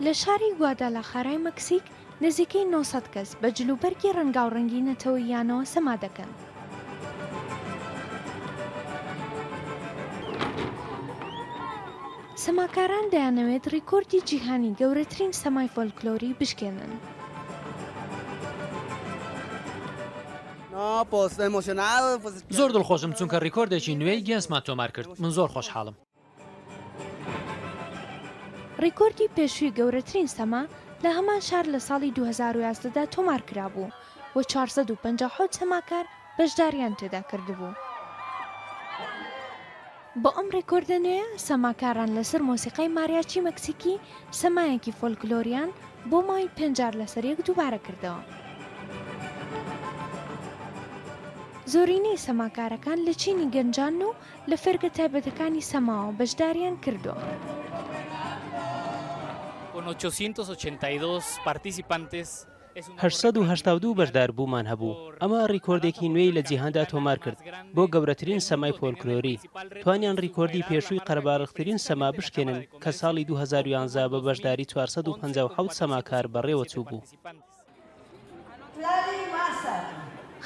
لە شاری گوادالاخارای مەکسیک نزیکەی 900 کەس بە جلوبەرگی ڕەنگاو ڕەنگی نەتەوەییانەوە سەما دەکەن. سەماکاران دەیانەوێت ڕیکۆردی جیهانی گەورەترین سەمای فۆلکلۆری بشکێنن. زۆر دڵخۆشم چونکە ڕیکۆردێکی نوێی گێنسمان تۆمار کرد. من زۆر خۆشحاڵم. ڕیکۆردی پێشووی گەورەترین سەما لە هەمان شار لە ساڵی 2011دا تۆمار کرابوو و 457 سەماکار بەشداریان تێدا کردبوو. بۆ ئەم ڕێکۆردە نوێ سەماکاران لەسەر مۆسیقای ماریاچی مەکسیکی سەمایەکی فۆلکلۆریان بۆ ماوەی 5 جار لەسەر یەک دووبارە کردەوە. زۆرینەی سەماکارەکان لە چینی گەنجان و لە فەرگە تایبەتەکانی سەماوە بەشداریان کردووە. هەشسەد و هەشتا و دوو بەشدار بوومان هەبوو. ئەمە ڕیکۆردێکی نوێی لە جیهاندا تۆمار کرد بۆ گەورەترین سەمای فۆلکلۆری. توانیان ڕیکۆردی پێشووی قەرەباڵغترین سەما بشکێنن کە ساڵی 2011 بە بەشداری 457 سەماکار بەڕێوە چوو بوو.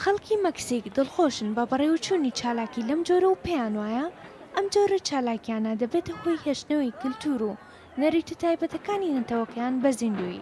خەڵکی مەکسیک دڵخۆشن بە بەڕێوەچوونی چالاکی لەم جۆرە و پێیان وایە ئەم جۆرە چالاکیانە دەبێتە هۆی هێشتنەوەی کلتور و نەریتە تایبەتەکانی نەتەوەکەیان بە زیندووی.